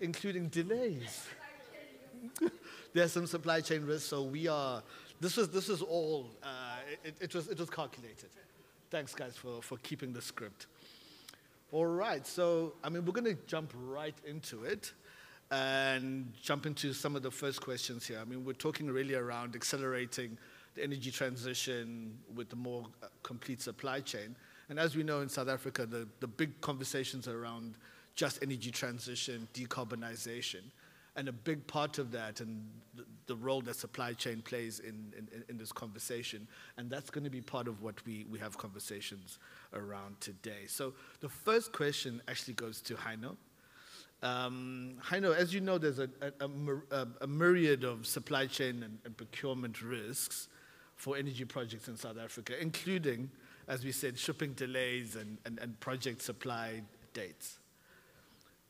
including delays. There's some supply chain risks, so this was all, it was calculated. Thanks, guys, for keeping the script. All right, so, we're going to jump right into it and jump into some of the first questions here. We're talking really around accelerating the energy transition with the more complete supply chain. And as we know in South Africa, the big conversations are around just energy transition, decarbonization. And a big part of that and the role that supply chain plays in this conversation. And that's going to be part of what we have conversations around today. So the first question actually goes to Heino. Heino, as you know, there's a myriad of supply chain and procurement risks for energy projects in South Africa, including, as we said, shipping delays and project supply dates.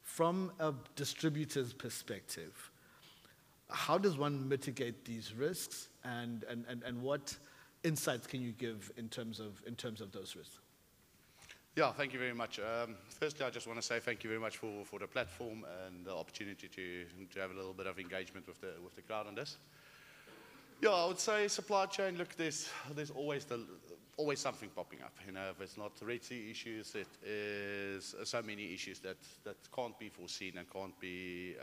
From a distributor's perspective, how does one mitigate these risks, and what insights can you give in terms of those risks? Yeah, thank you very much. Firstly, I just want to say thank you very much for the platform and the opportunity to have a little bit of engagement with the crowd on this. Yeah, I would say supply chain. Look, there's always something popping up. If it's not Red Sea issues, it is so many issues that can't be foreseen and can't be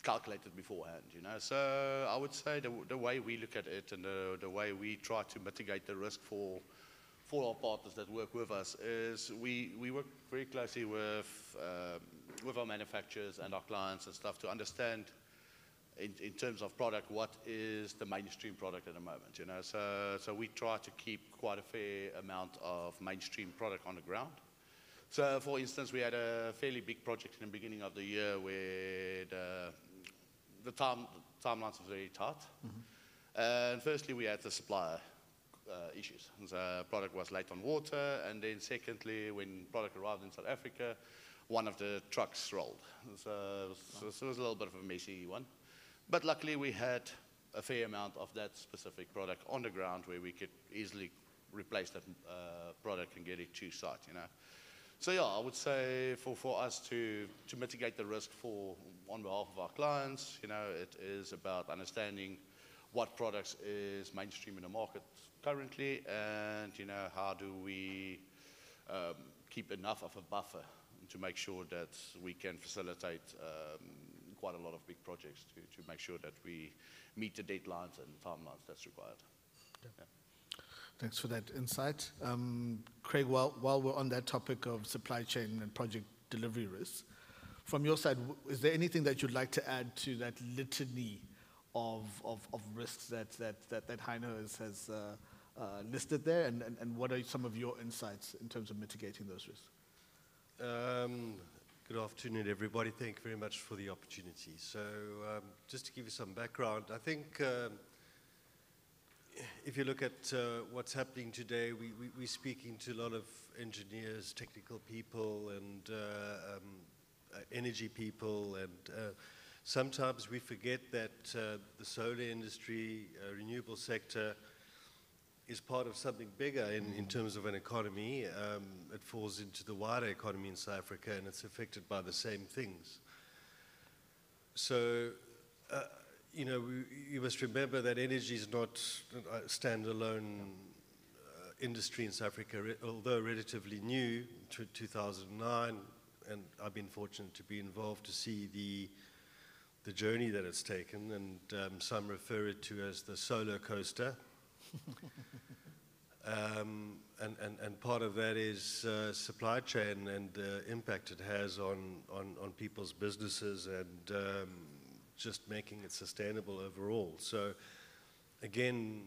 calculated beforehand. So I would say the way we look at it and the way we try to mitigate the risk for our partners that work with us is we work very closely with our manufacturers and our clients and stuff to understand in terms of product what is the mainstream product at the moment. So we try to keep quite a fair amount of mainstream product on the ground. So for instance, we had a fairly big project in the beginning of the year where the timelines were very tight. And firstly, we had the supplier issues. The product was late on water, and then secondly, when product arrived in South Africa, one of the trucks rolled. So it was a little bit of a messy one. But luckily, we had a fair amount of that specific product on the ground where we could easily replace that product and get it to site. So yeah, I would say for us to mitigate the risk on behalf of our clients, it is about understanding what products is mainstream in the market currently, and how do we keep enough of a buffer to make sure that we can facilitate quite a lot of big projects to make sure that we meet the deadlines and timelines that's required. Yeah. Thanks for that insight. Craig, while we're on that topic of supply chain and project delivery risks, from your side, is there anything that you'd like to add to that litany of risks that Heino has listed there, and what are some of your insights in terms of mitigating those risks? Good afternoon, everybody. Thank you very much for the opportunity. So just to give you some background, I think if you look at what's happening today, we're speaking to a lot of engineers, technical people, and energy people, and sometimes we forget that the solar industry, renewable sector, is part of something bigger in terms of an economy. It falls into the wider economy in South Africa, and it's affected by the same things. So, you must remember that energy is not a standalone industry in South Africa, although relatively new, 2009, and I've been fortunate to be involved to see the journey that it's taken, and some refer it to as the solar coaster. And part of that is supply chain and the impact it has on people's businesses and just making it sustainable overall. So again,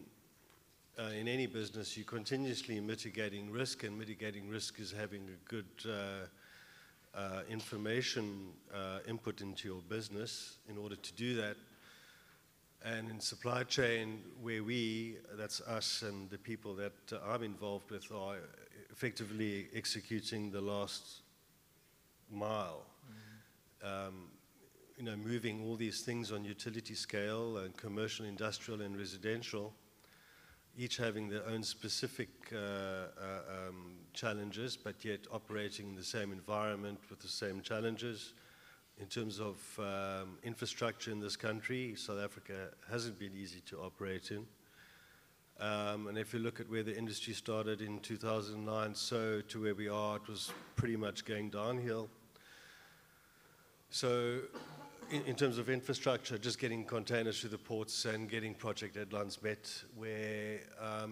in any business, you're continuously mitigating risk, and mitigating risk is having a good information input into your business in order to do that. And in supply chain, where that's us and the people that I'm involved with, are effectively executing the last mile. Moving all these things on utility scale and commercial, industrial, and residential each having their own specific challenges, but yet operating in the same environment with the same challenges. In terms of infrastructure in this country, South Africa hasn't been easy to operate in. And if you look at where the industry started in 2009, so to where we are, it was pretty much going downhill. So in terms of infrastructure, just getting containers through the ports and getting project deadlines met, where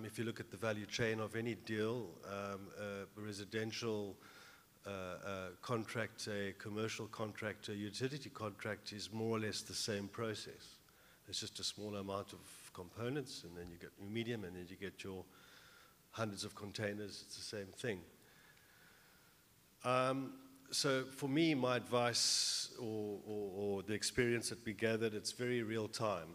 if you look at the value chain of any deal, a residential contract, a commercial contract, a utility contract is more or less the same process. It's just a smaller amount of components, and then you get your medium, and then you get your hundreds of containers. It's the same thing. So for me, my advice or the experience that we gathered, it's very real time.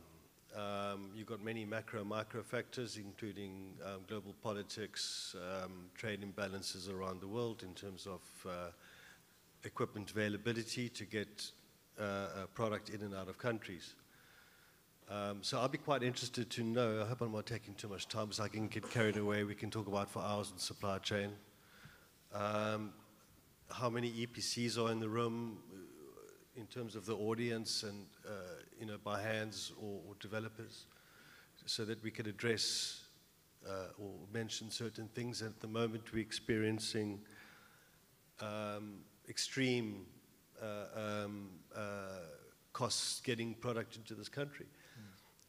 You've got many macro, micro factors, including global politics, trade imbalances around the world in terms of equipment availability to get a product in and out of countries. So I'll be quite interested to know, I hope I'm not taking too much time so I can get carried away. We can talk about for hours on supply chain. How many EPCs are in the room in terms of the audience and by hands or developers, so that we could address or mention certain things. At the moment we're experiencing extreme costs getting product into this country.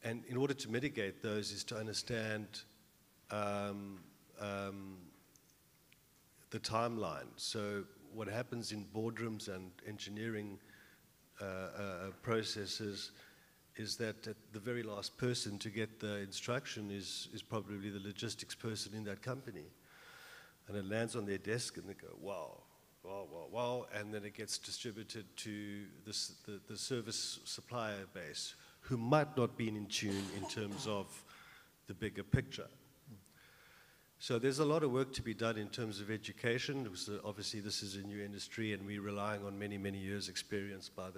And in order to mitigate those is to understand the timeline. So what happens in boardrooms and engineering processes is that the very last person to get the instruction is probably the logistics person in that company. And it lands on their desk and they go, wow, wow, wow, wow, and then it gets distributed to the service supplier base, who might not be in tune in terms of the bigger picture. So there's a lot of work to be done in terms of education. Obviously, this is a new industry, and we're relying on many, many years' experience by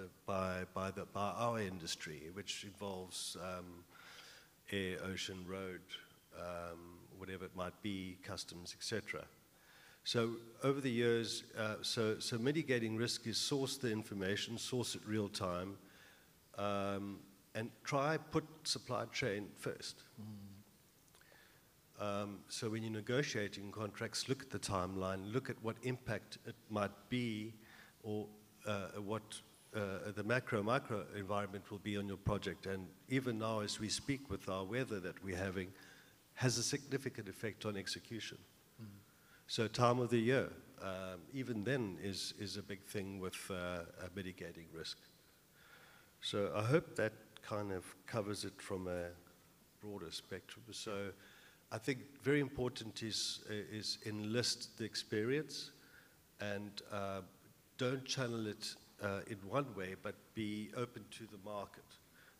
our industry, which involves air, ocean, road, whatever it might be, customs, etc. So over the years, so mitigating risk is source the information, source it real time, and try put supply chain first. So when you're negotiating contracts, look at the timeline, look at what impact it might be, or what the macro, micro environment will be on your project. And even now, as we speak, with our weather that we're having, has a significant effect on execution. So time of the year, even then, is a big thing with mitigating risk. So I hope that kind of covers it from a broader spectrum. So I think very important is enlist the experience, and don't channel it in one way, but be open to the market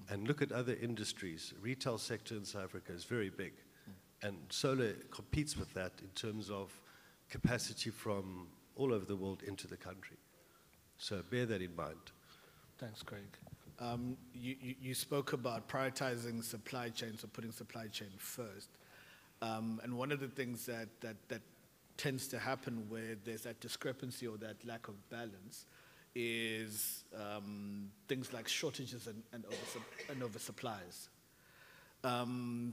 and look at other industries. Retail sector in South Africa is very big, and solar competes with that in terms of capacity from all over the world into the country. So bear that in mind. Thanks, Craig. You spoke about prioritizing supply chain, so putting supply chain first. And one of the things that tends to happen where there's that discrepancy or that lack of balance is things like shortages and oversupplies.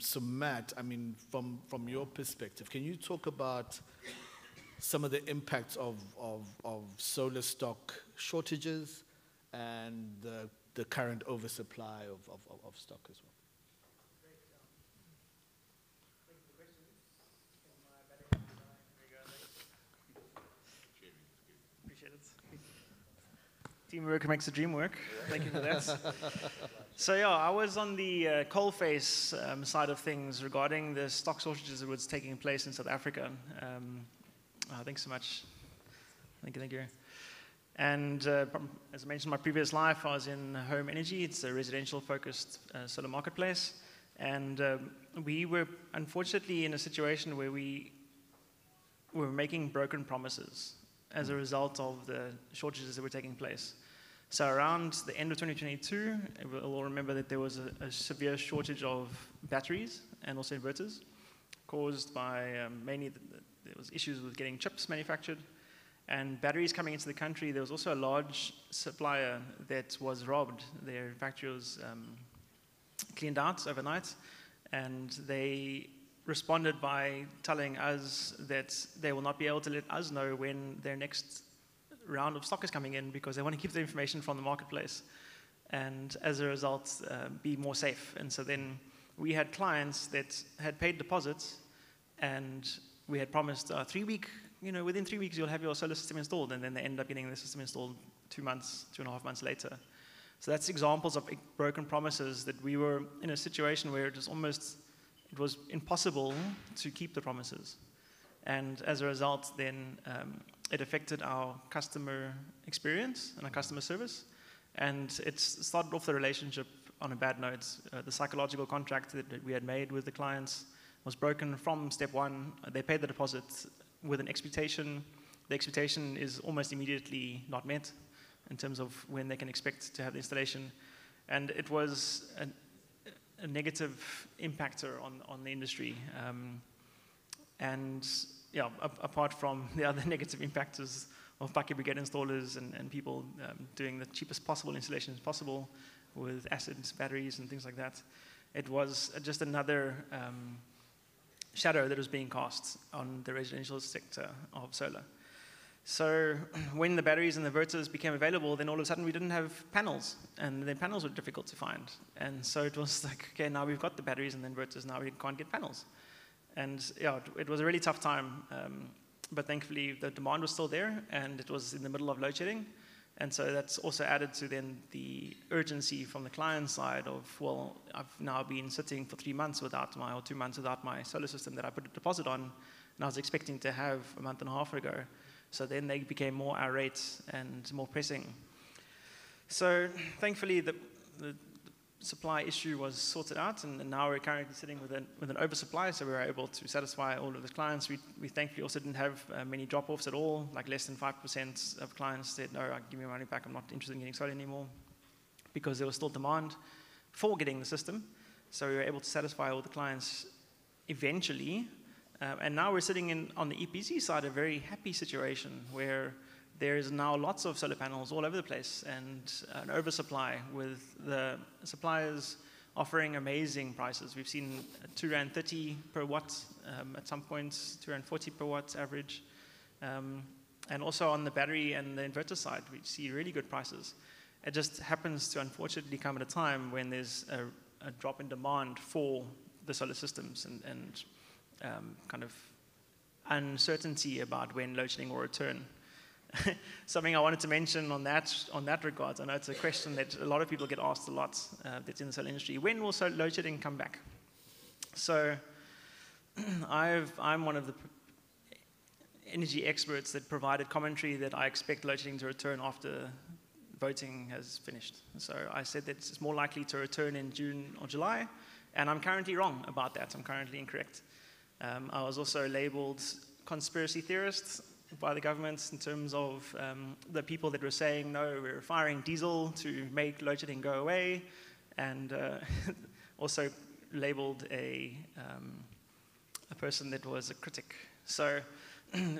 So Matt, I mean, from your perspective, can you talk about some of the impacts of solar stock shortages and the current oversupply of stock as well? Teamwork makes the dream work. Thank you for that. So yeah, I was on the coalface side of things regarding the stock shortages that was taking place in South Africa. Thanks so much. Thank you. And as I mentioned in my previous life, I was in Home Energy. It's a residential-focused solar marketplace. And we were unfortunately in a situation where we were making broken promises as a result of the shortages that were taking place. So around the end of 2022, we'll all remember that there was a severe shortage of batteries and also inverters. caused by mainly there was issues with getting chips manufactured and batteries coming into the country. There was also a large supplier that was robbed. Their factory was cleaned out overnight, and they responded by telling us that they will not be able to let us know when their next round of stock is coming in because they want to keep the information from the marketplace and as a result be more safe. And so then we had clients that had paid deposits and we had promised 3 week, within 3 weeks you'll have your solar system installed, and then they end up getting the system installed 2 months, 2.5 months later. So that's examples of broken promises that we were in a situation where it was impossible to keep the promises. And as a result, then it affected our customer experience and our customer service. And it started off the relationship on a bad note. The psychological contract that we had made with the clients was broken from step one. They paid the deposit with an expectation. The expectation is almost immediately not met in terms of when they can expect to have the installation. And it was a negative impactor on the industry. And yeah, apart from the other negative impactors of bucket brigade installers and people doing the cheapest possible installations possible with acids, batteries, and things like that, it was just another shadow that was being cast on the residential sector of solar. So when the batteries and the inverters became available, then all of a sudden we didn't have panels, and the panels were difficult to find. And so it was like, okay, now we've got the batteries and the inverters, now we can't get panels. And yeah, it was a really tough time, but thankfully the demand was still there, and it was in the middle of load shedding. And so that's also added to then the urgency from the client side of, well, I've now been sitting for 3 months or 2 months without my solar system that I put a deposit on, and I was expecting to have a month and a half ago. So then they became more irate and more pressing. So thankfully the supply issue was sorted out, and now we're currently sitting with an oversupply, so we were able to satisfy all of the clients. We thankfully also didn't have many drop-offs at all, like less than 5% of clients said, no, give me my money back, I'm not interested in getting solar anymore, because there was still demand for getting the system. So we were able to satisfy all the clients eventually. And now we're sitting on the EPC side, a very happy situation where there is now lots of solar panels all over the place and an oversupply with the suppliers offering amazing prices. We've seen R2.30 per watt at some points, R2.40 per watt average. And also on the battery and the inverter side, we see really good prices. It just happens to unfortunately come at a time when there's a drop in demand for the solar systems and kind of uncertainty about when load shedding will return. Something I wanted to mention on that regard, I know it's a question that a lot of people get asked a lot that's in the solar industry. When will load shedding come back? So I'm one of the energy experts that provided commentary that I expect load shedding to return after voting has finished. So I said that it's more likely to return in June or July, and I'm currently wrong about that. I'm currently incorrect. I was also labeled conspiracy theorist by the government in terms of the people that were saying, no, we're firing diesel to make load shedding go away, and also labeled a person that was a critic. So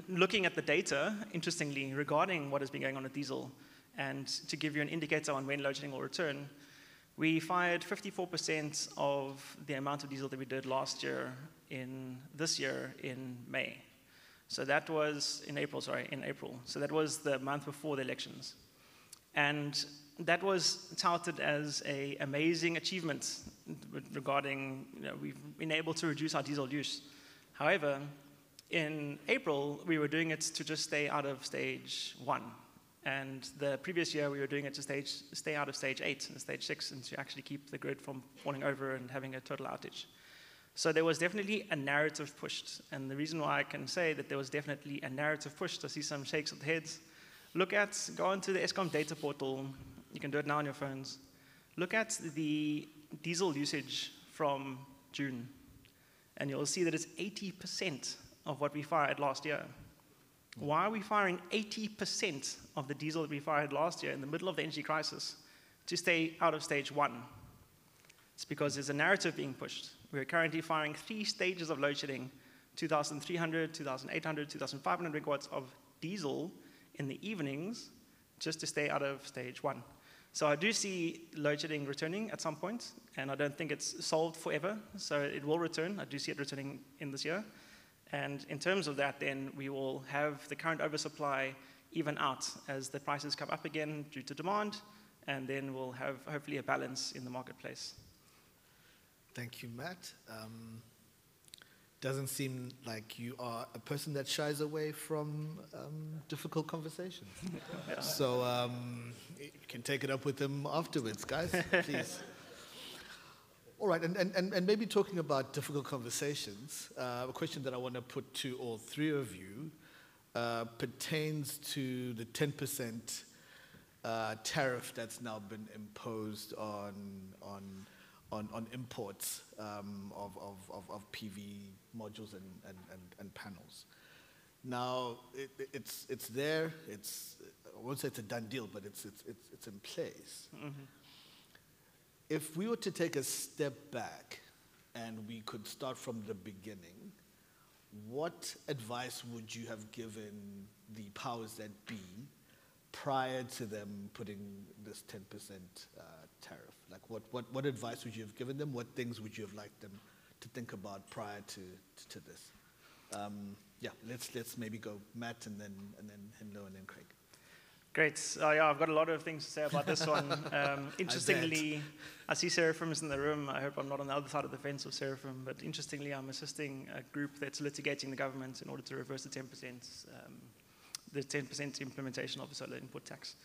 looking at the data, interestingly, regarding what has been going on with diesel, and to give you an indicator on when load shedding will return, we fired 54% of the amount of diesel that we did last year this year in May. So that was in April. So that was the month before the elections. And that was touted as an amazing achievement regarding, we've been able to reduce our diesel use. However, in April, we were doing it to just stay out of stage 1. And the previous year, we were doing it to stay out of stage 8 and stage 6, and to actually keep the grid from falling over and having a total outage. So there was definitely a narrative pushed. And the reason why I can say that there was definitely a narrative pushed, I see some shakes of the heads. Go onto the Eskom data portal. You can do it now on your phones. Look at the diesel usage from June. And you'll see that it's 80% of what we fired last year. Why are we firing 80% of the diesel that we fired last year in the middle of the energy crisis to stay out of stage 1? It's because there's a narrative being pushed. We're currently firing 3 stages of load shedding, 2,300, 2,800, 2,500 megawatts of diesel in the evenings just to stay out of stage 1. So I do see load shedding returning at some point, and I don't think it's solved forever, so it will return. I do see it returning in this year. And in terms of that, then we will have the current oversupply even out as the prices come up again due to demand, and then we'll have hopefully a balance in the marketplace. Thank you, Matt. Doesn't seem like you are a person that shies away from difficult conversations. Yeah. So you can take it up with them afterwards, guys, please. All right, and maybe talking about difficult conversations, a question that I want to put to all three of you pertains to the 10% tariff that's now been imposed on imports of PV modules and panels. Now, it's there. I won't say it's a done deal, but it's in place. Mm-hmm. If we were to take a step back and we could start from the beginning, what advice would you have given the powers that be prior to them putting this 10% tariff? Like, what advice would you have given them? What things would you have liked them to think about prior to this? Yeah, let's maybe go Matt and then Hendo and then Craig. Great. Yeah, I've got a lot of things to say about this one. Interestingly, I see Seraphim's in the room. I hope I'm not on the other side of the fence of Seraphim, but interestingly, I'm assisting a group that's litigating the government in order to reverse the 10% implementation of the solar input tax.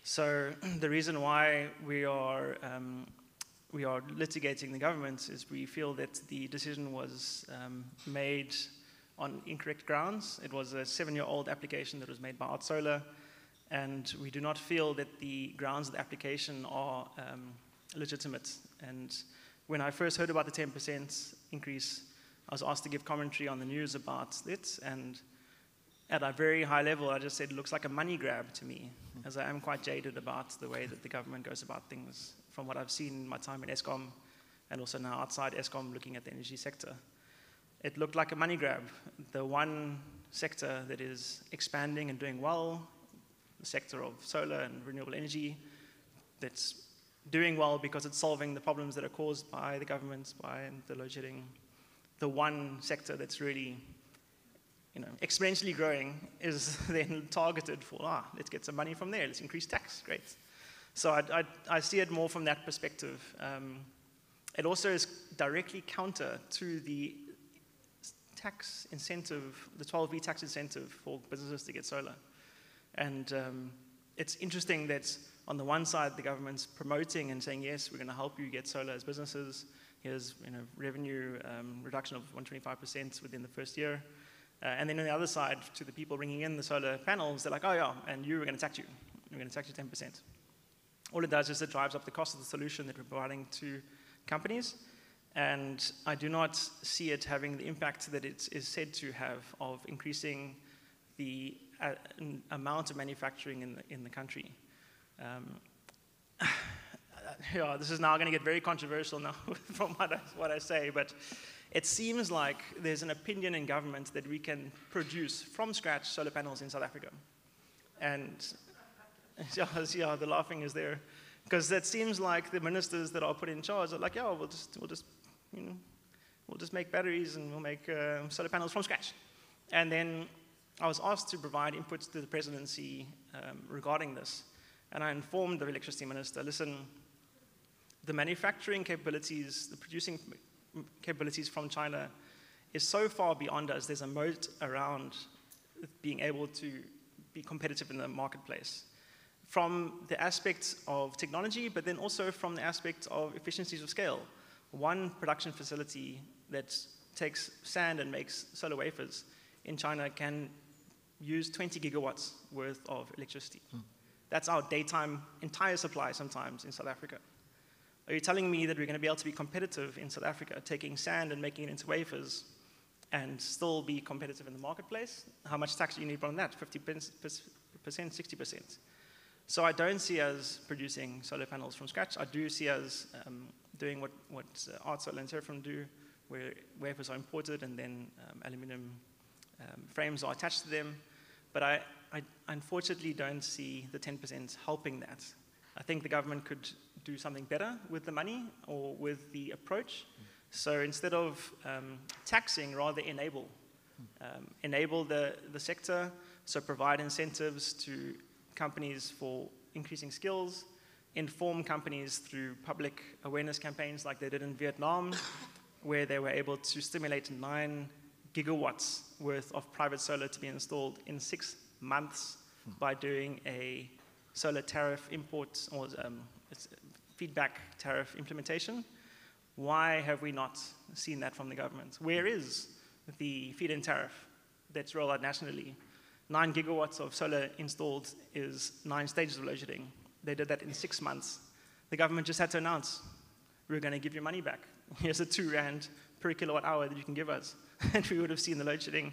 So the reason why we are litigating the government is we feel that the decision was made on incorrect grounds. It was a 7-year-old application that was made by Art Solar, and we do not feel that the grounds of the application are legitimate. And when I first heard about the 10% increase, I was asked to give commentary on the news about it, and at a very high level, I just said it looks like a money grab to me, as I am quite jaded about the way that the government goes about things from what I've seen in my time in Eskom and also now outside Eskom looking at the energy sector. It looked like a money grab. The one sector that is expanding and doing well, the sector of solar and renewable energy, that's doing well because it's solving the problems that are caused by the government, by the load shedding. The one sector that's really exponentially growing is then targeted for, let's get some money from there, let's increase tax, great. So I see it more from that perspective. It also is directly counter to the tax incentive, the 12B tax incentive for businesses to get solar. And it's interesting that on the one side, the government's promoting and saying, yes, we're going to help you get solar as businesses. Here's revenue reduction of 125% within the first year. And then on the other side, to the people bringing in the solar panels, they're like, oh yeah, and we're going to tax you. We're going to tax you 10%. All it does is it drives up the cost of the solution that we're providing to companies. And I do not see it having the impact that it is said to have of increasing the amount of manufacturing in the country. Yeah, this is now going to get very controversial now from what I say, but it seems like there's an opinion in government that we can produce from scratch solar panels in South Africa. And yeah, the laughing is there. Because that seems like the ministers that are put in charge are like, yeah, we'll just make batteries and we'll make solar panels from scratch. And then I was asked to provide inputs to the presidency regarding this. And I informed the electricity minister, listen, the manufacturing capabilities, the producing capabilities from China is so far beyond us. There's a moat around being able to be competitive in the marketplace. From the aspect of technology, but then also from the aspect of efficiencies of scale. One production facility that takes sand and makes solar wafers in China can use 20 gigawatts worth of electricity. That's our daytime entire supply sometimes in South Africa. Are you telling me that we're going to be able to be competitive in South Africa, taking sand and making it into wafers, and still be competitive in the marketplace? How much tax do you need on that? 50%, 60%? So I don't see us producing solar panels from scratch. I do see us doing what Art Solar and Terraform do, where wafers are imported and then aluminum frames are attached to them. But I unfortunately don't see the 10% helping that. I think the government could do something better with the money or with the approach. So instead of taxing, rather enable. Enable the sector, so provide incentives to companies for increasing skills, inform companies through public awareness campaigns like they did in Vietnam, where they were able to stimulate 9 gigawatts worth of private solar to be installed in 6 months by doing a solar tariff import or feedback tariff implementation. Why have we not seen that from the government? Where is the feed-in tariff that's rolled out nationally? 9 gigawatts of solar installed is 9 stages of load shedding. They did that in 6 months. The government just had to announce, we're going to give you money back. Here's a 2 rand per kilowatt hour that you can give us. And we would have seen the load shedding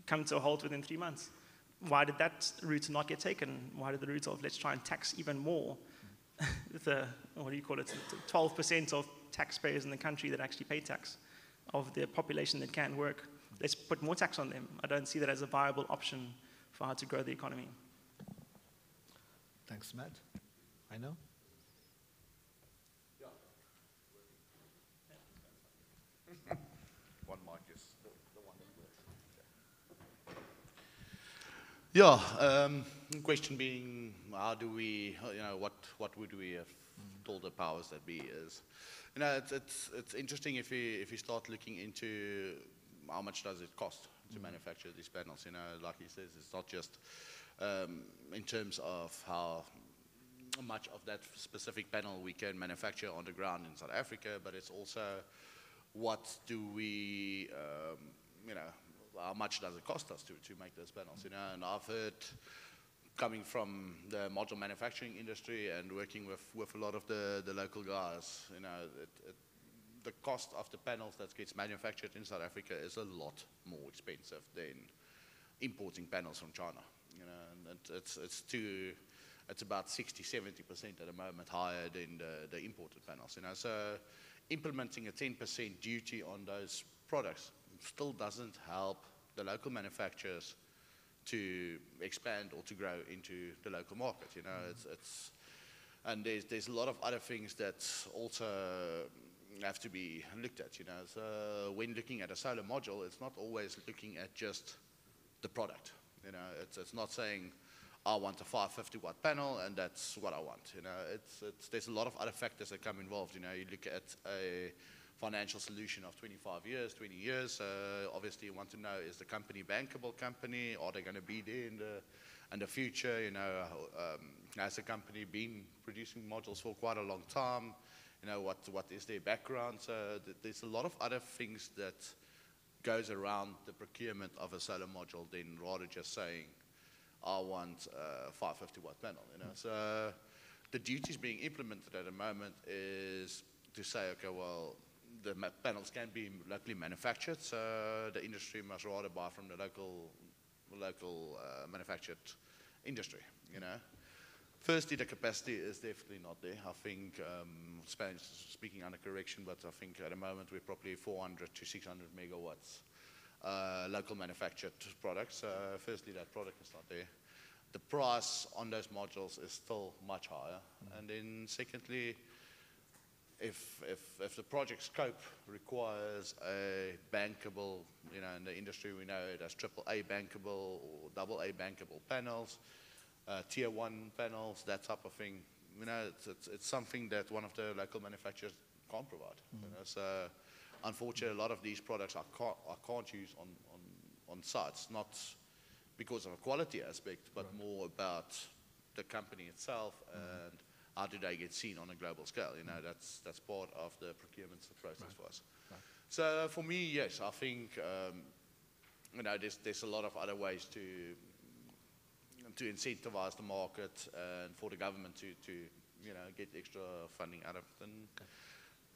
come to a halt within 3 months. Why did that route not get taken? Why did the route of let's try and tax even more the, what do you call it, 12% of taxpayers in the country that actually pay tax of the population that can work? Let's put more tax on them. I don't see that as a viable option for how to grow the economy. Thanks, Matt. I know. One mic is the one that works. Yeah, question being, how do we, what would we have told the powers that be is, it's interesting if you start looking into how much does it cost to manufacture these panels. Like he says, it's not just in terms of how much of that specific panel we can manufacture on the ground in South Africa, but it's also what do we, how much does it cost us to make those panels, And I've heard, coming from the module manufacturing industry and working with a lot of the local guys, the cost of the panels that gets manufactured in South Africa is a lot more expensive than importing panels from China, and it's about 60-70% at the moment higher than the imported panels, So implementing a 10% duty on those products still doesn't help the local manufacturers to expand or to grow into the local market. And there's a lot of other things that also have to be looked at. So when looking at a solar module, it's not always looking at just the product. It's not saying I want a 550 watt panel and that's what I want. There's a lot of other factors that come involved. You look at a financial solution of 25 years, 20 years. Obviously, you want to know, is the company bankable company? Are they going to be there in the future? Has the company been producing modules for quite a long time? What is their background? So there's a lot of other things that goes around the procurement of a solar module than rather just saying, I want a 550 watt panel. So the duties being implemented at the moment is to say, okay, well, the panels can be locally manufactured, so the industry must rather buy from the local manufactured industry. Firstly, the capacity is definitely not there. I think, speaking under correction, but I think at the moment we're probably 400 to 600 megawatts local manufactured products. Firstly, that product is not there. The price on those modules is still much higher. And then secondly, if the project scope requires a bankable, in the industry we know it as AAA bankable or AA bankable panels, tier 1 panels, that type of thing, it's something that one of the local manufacturers can't provide. So unfortunately, a lot of these products I can't use on sites, not because of a quality aspect, but more about the company itself and how do they get seen on a global scale. That's part of the procurement process for us. Right. So for me, yes, I think there's a lot of other ways to incentivize the market and for the government to get extra funding out of it and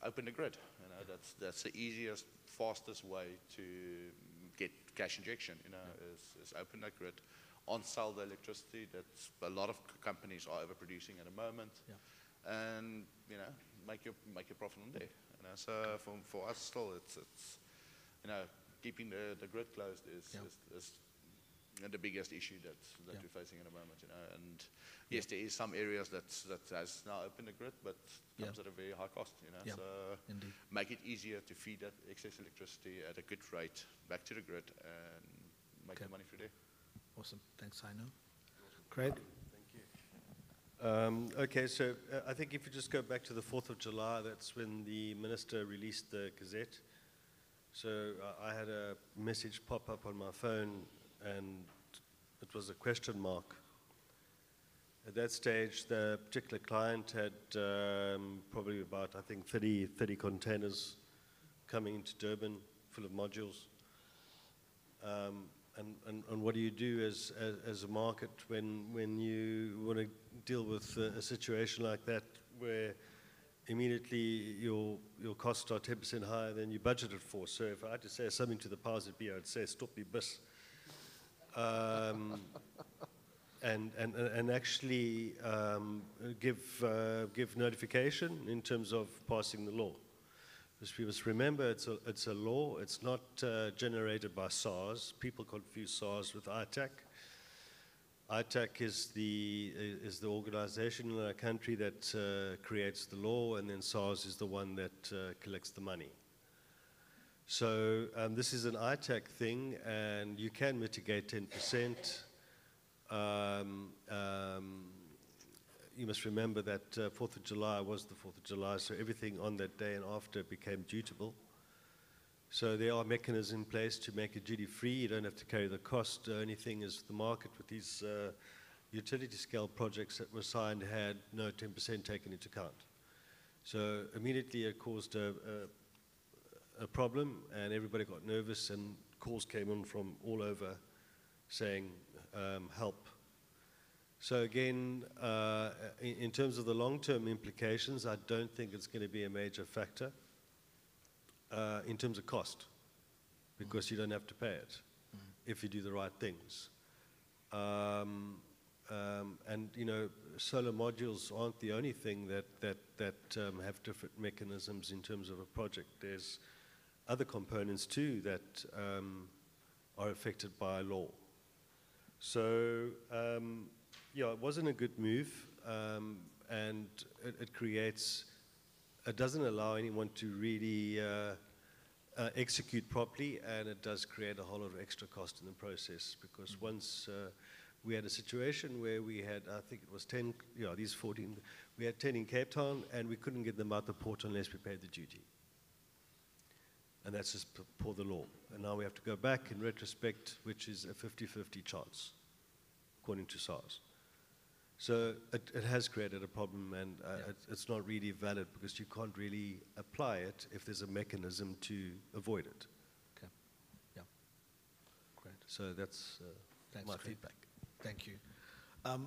open the grid. That's the easiest, fastest way to get cash injection. Is open that grid, on-sell the electricity. That's a lot of companies are overproducing at the moment, and make your profit on there. So for us still, it's keeping the grid closed is the biggest issue that we're facing at the moment. And yes, there is some areas that has now opened the grid, but comes at a very high cost. So Indeed. make it easier to feed that excess electricity at a good rate back to the grid and make the money through there. Awesome. Thanks, Heino. Great. Okay, so I think if you just go back to the 4th of July, that's when the minister released the Gazette. So I had a message pop up on my phone, and it was a question mark. At that stage, the particular client had probably about, I think, 30 containers coming into Durban full of modules. And what do you do as a market when you want to deal with a situation like that, where immediately your costs are 10% higher than you budgeted for? So if I had to say something to the powers that be, I would say, stop the bus. And actually give notification in terms of passing the law. Because we must remember, it's a law. It's not generated by SARS. People confuse SARS with ITAC. ITAC is the organization in our country that creates the law, and then SARS is the one that collects the money. So this is an ITAC thing, and you can mitigate 10%. You must remember that 4th of July was the 4th of July, so everything on that day and after became dutiable. So there are mechanisms in place to make it duty-free. You don't have to carry the cost. The only thing is the market with these utility scale projects that were signed had no 10% taken into account. So immediately it caused a problem, and everybody got nervous, and calls came in from all over saying, help. So again, in terms of the long-term implications, I don't think it's going to be a major factor in terms of cost, because you don't have to pay it if you do the right things. And solar modules aren't the only thing that have different mechanisms in terms of a project. There's other components too that are affected by law. So it wasn't a good move, and it doesn't allow anyone to really execute properly, and it does create a whole lot of extra cost in the process, because once we had a situation where we had, I think it was 10, these 14, we had 10 in Cape Town, and we couldn't get them out the port unless we paid the duty. And that's just per the law. And now we have to go back in retrospect, which is a 50-50 chance, according to SARS. So it has created a problem, and it's not really valid, because you can't really apply it if there's a mechanism to avoid it. Okay. Yeah. Great. So that's my feedback. Thank you. Matt,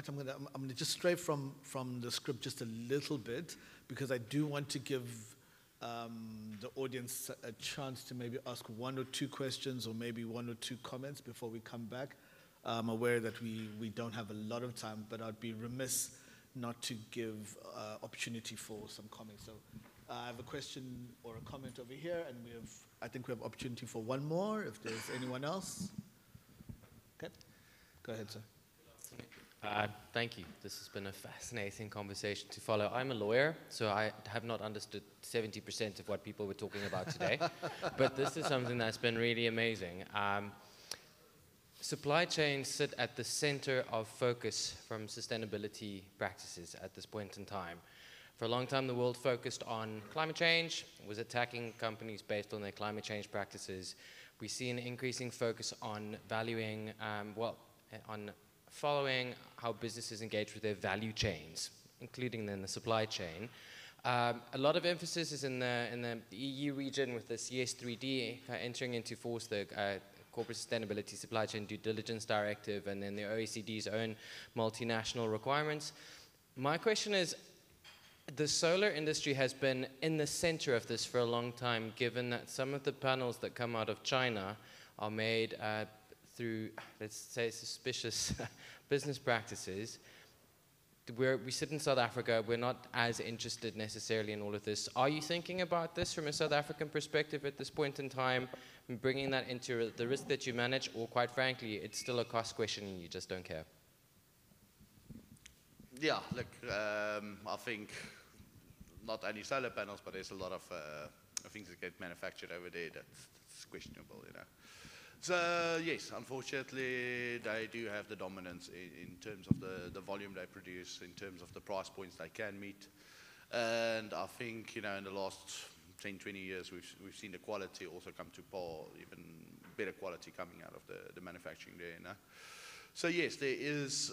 I'm going to just stray from the script just a little bit, because I do want to give the audience a chance to maybe ask one or two questions, or maybe one or two comments before we come back. I'm aware that we don't have a lot of time, but I'd be remiss not to give opportunity for some comments. So I have a question or a comment over here, and I think we have opportunity for one more, if there's anyone else. Okay, go ahead, sir. Thank you. This has been a fascinating conversation to follow. I'm a lawyer, so I have not understood 70% of what people were talking about today. But this is something that's been really amazing. Supply chains sit at the center of focus from sustainability practices at this point in time. For a long time, the world focused on climate change, was attacking companies based on their climate change practices. We see an increasing focus on valuing, on following how businesses engage with their value chains, including then the supply chain. A lot of emphasis is in the EU region with this ES3D entering into force, the Corporate Sustainability Supply Chain Due Diligence Directive, and then the OECD's own multinational requirements. My question is, the solar industry has been in the center of this for a long time, given that some of the panels that come out of China are made through, let's say, suspicious business practices. We sit in South Africa, we're not as interested necessarily in all of this. Are you thinking about this from a South African perspective at this point in time, and bringing that into the risk that you manage, or quite frankly, it's still a cost question and you just don't care? Yeah, look, I think not only solar panels, but there's a lot of things that get manufactured over there that's questionable, you know. So yes, unfortunately, they do have the dominance in terms of the volume they produce, in terms of the price points they can meet. And I think, you know, in the last 10, 20 years, we've seen the quality also come to par, even better quality coming out of the manufacturing there, you know. So yes, there is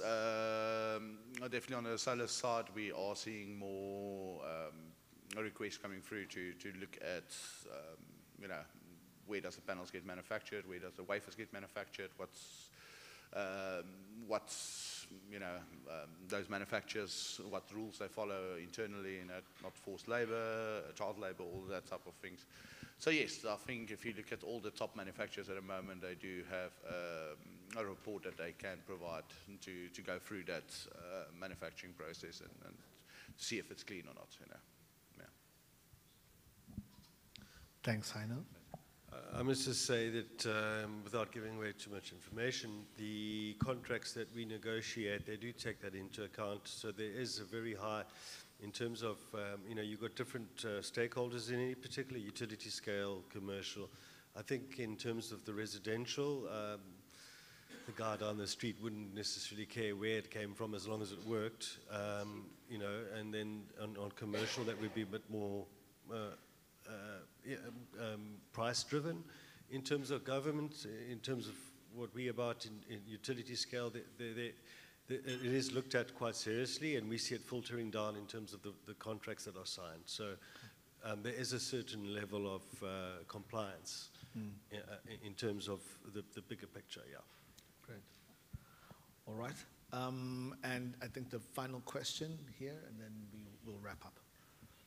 definitely on the solar side, we are seeing more requests coming through to look at, you know, where does the panels get manufactured, where does the wafers get manufactured, what's you know, those manufacturers, what rules they follow internally, you know, not forced labor, child labor, all that type of things. So yes, I think if you look at all the top manufacturers at the moment, they do have a report that they can provide to go through that manufacturing process and see if it's clean or not, you know. Yeah. Thanks, Heino. I must just say that without giving away too much information, the contracts that we negotiate, they do take that into account. So there is a very high, in terms of, you know, you've got different stakeholders in any particular utility scale, commercial. I think in terms of the residential, the guy down the street wouldn't necessarily care where it came from as long as it worked, you know, and then on commercial that would be a bit more price driven. In terms of government, in terms of what we about in utility scale, it is looked at quite seriously, and we see it filtering down in terms of the contracts that are signed. So there is a certain level of compliance in terms of the bigger picture, yeah. Great. All right. And I think the final question here, and then we will wrap up.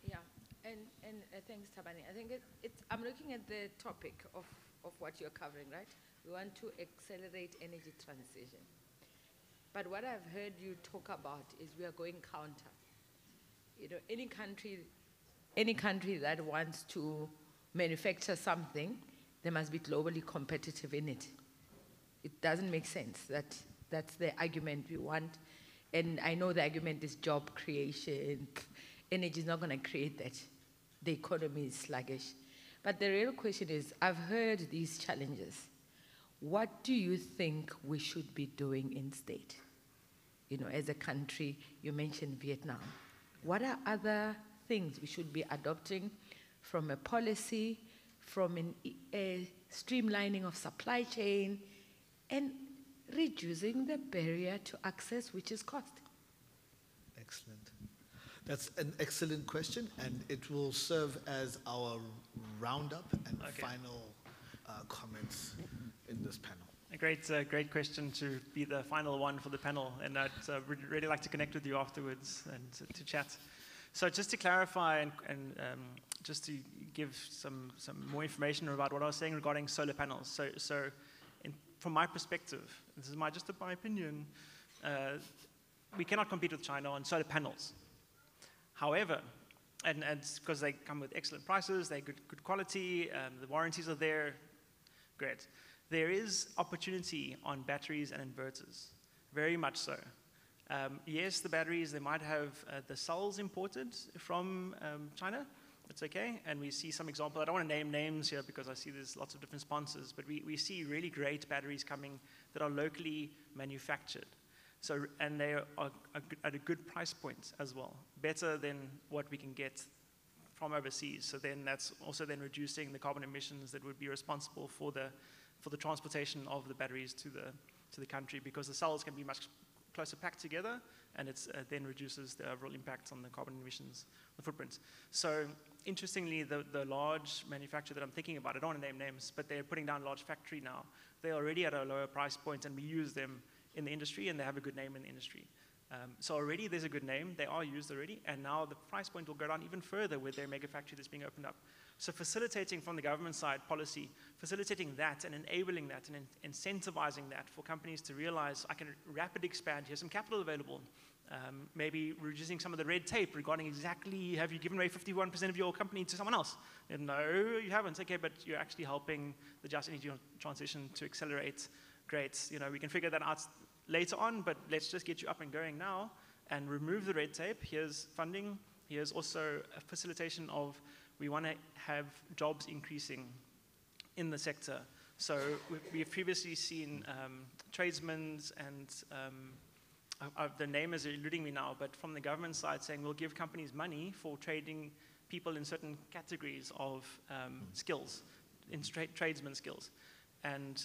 Yeah, and thanks, Thabani. I think I'm looking at the topic of what you're covering, right? We want to accelerate energy transition. But what I've heard you talk about is we are going counter. You know, any country that wants to manufacture something, they must be globally competitive in it. It doesn't make sense. That's the argument we want. And I know the argument is job creation. Energy is not going to create that. The economy is sluggish. But the real question is, I've heard these challenges. What do you think we should be doing instead? You know, as a country, you mentioned Vietnam. What are other things we should be adopting from a policy, from a streamlining of supply chain, and reducing the barrier to access, which is cost? Excellent. That's an excellent question, and it will serve as our roundup and final comments in this panel. A great question to be the final one for the panel, and I'd really like to connect with you afterwards and to chat. So just to clarify and just to give some more information about what I was saying regarding solar panels. So from my perspective, this is just my opinion, we cannot compete with China on solar panels. However, and because they come with excellent prices, they're good quality, the warranties are there, great. There is opportunity on batteries and inverters, very much so. Yes, the batteries, they might have the cells imported from China. That's okay, and we see some examples. I don't want to name names here because I see there's lots of different sponsors, but we see really great batteries coming that are locally manufactured. So, and they are at a good price point as well, better than what we can get from overseas. So then that's also then reducing the carbon emissions that would be responsible for the transportation of the batteries to the country, because the cells can be much closer packed together, and it then reduces the overall impact on the carbon emissions, the footprint. So interestingly, the large manufacturer that I'm thinking about, I don't want to name names, but they're putting down large factory now. They're already at a lower price point, and we use them in the industry, and they have a good name in the industry. So already there's a good name, they are used already, and now the price point will go down even further with their mega factory that's being opened up. So facilitating from the government side policy, facilitating that and enabling that and incentivizing that for companies to realize I can rapidly expand, here's some capital available. Maybe reducing some of the red tape regarding exactly, have you given away 51% of your company to someone else? And no, you haven't. Okay, but you're actually helping the just energy transition to accelerate. Great, we can figure that out later on, but let's just get you up and going now and remove the red tape. Here's funding. Here's also a facilitation of, we want to have jobs increasing in the sector. So we've previously seen tradesmen and the name is eluding me now, but from the government side saying we'll give companies money for trading people in certain categories of skills, in tradesman skills. And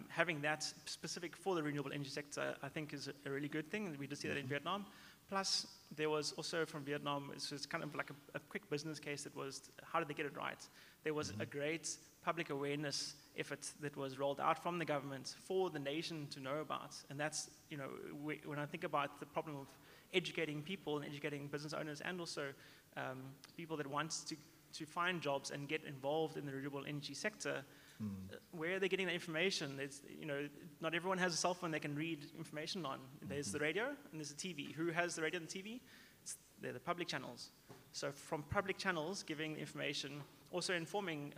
having that specific for the renewable energy sector, I think is a really good thing. We did see that in Vietnam. Plus, there was also from Vietnam, it's kind of like a quick business case that was, how did they get it right? There was a great public awareness effort that was rolled out from the government for the nation to know about. And that's, when I think about the problem of educating people and educating business owners and also people that want to find jobs and get involved in the renewable energy sector, where are they getting the information? It's, not everyone has a cell phone they can read information on. There's the radio and there's the TV. Who has the radio and the TV? They're the public channels. So from public channels, giving the information, also informing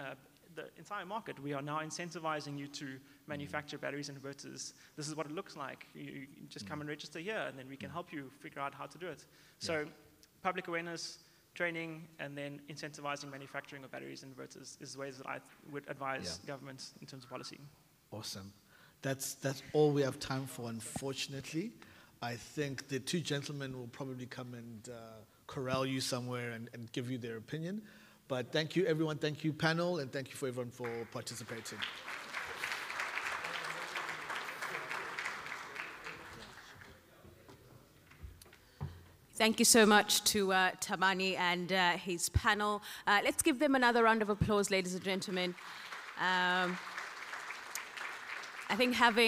the entire market. We are now incentivizing you to manufacture batteries and inverters. This is what it looks like. You just come and register here, and then we can help you figure out how to do it. So public awareness, training, and then incentivizing manufacturing of batteries and inverters is the ways that I would advise governments in terms of policy. Awesome. That's all we have time for, unfortunately. I think the two gentlemen will probably come and corral you somewhere and give you their opinion. But thank you, everyone. Thank you, panel, and thank you for everyone for participating. Thank you so much to Thabani and his panel. Let's give them another round of applause, ladies and gentlemen. I think having